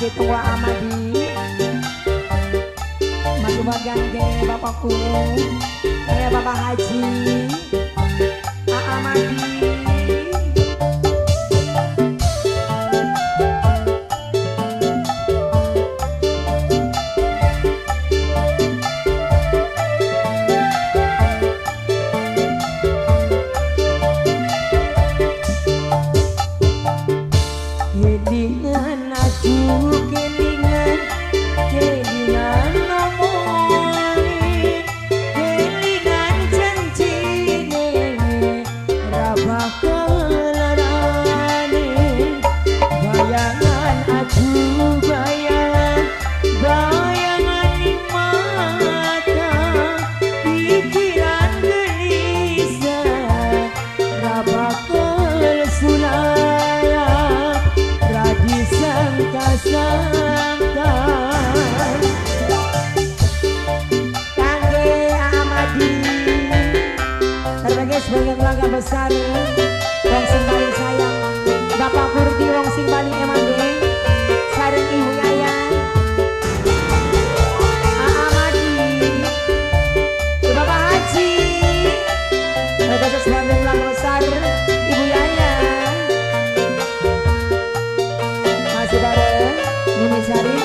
bagi tua Amadi, maju bagian ke bapakku, ke bapak Haji, Amadi. Sebagai keluarga besar wong sing paling sayang Bapak Kurdi wong sing paling emangge sareng Ibu Yaya Amadi Bapak Haji mereka sebagai keluarga besar Ibu Yaya masih bareng Mimi Sarini.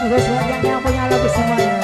Terus yang punya lagu semuanya.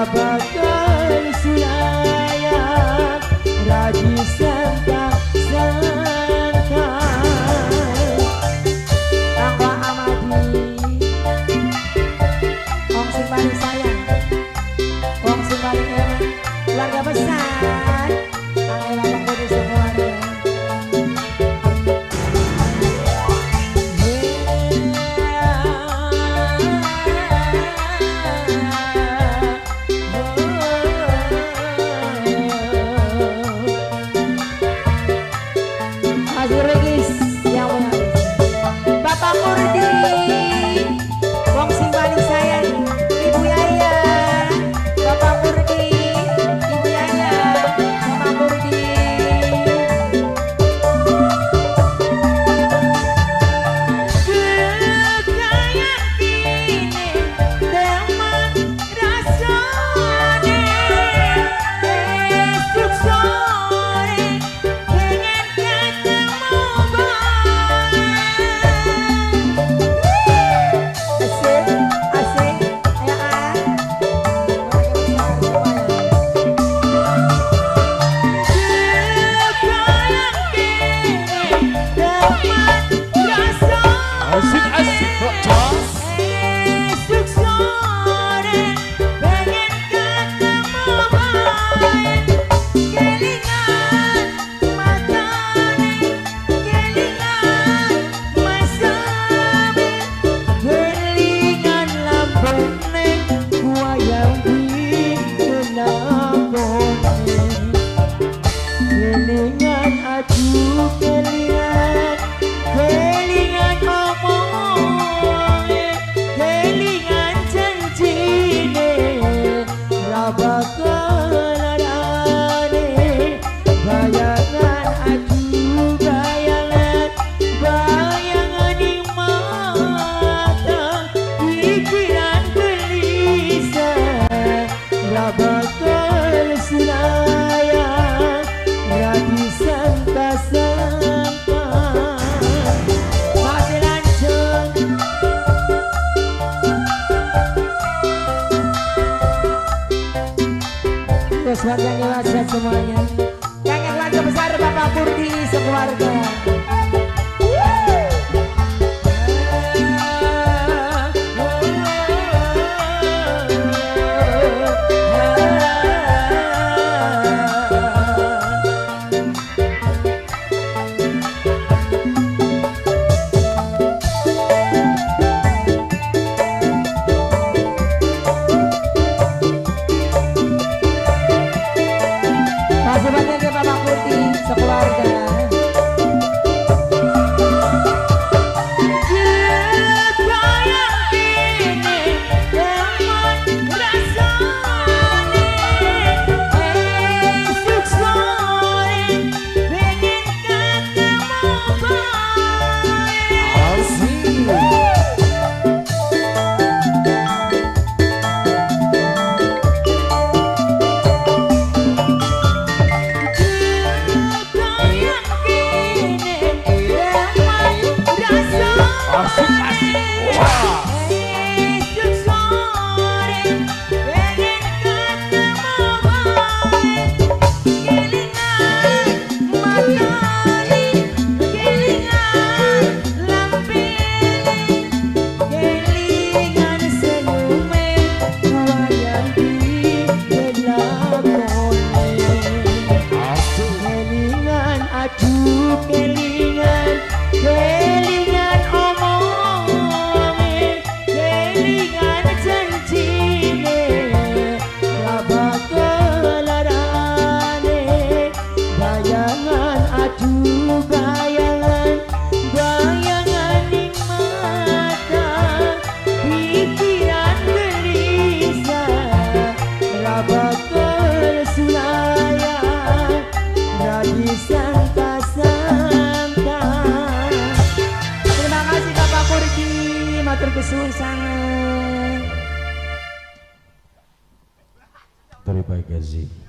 Bakal sulaya raji sangka-sangka Angwa Amadi wong sing paling sayang wong sing paling emang keluarga besar Angela Bangkudi semuanya. Ibu Yaya, Bapak Kurdi, Ibu Yaya. sekaligus warga dewasa semuanya. Kangen keluarga besar Bapak Purdi sekeluarga. Terkesuh sangat. Terima kasih.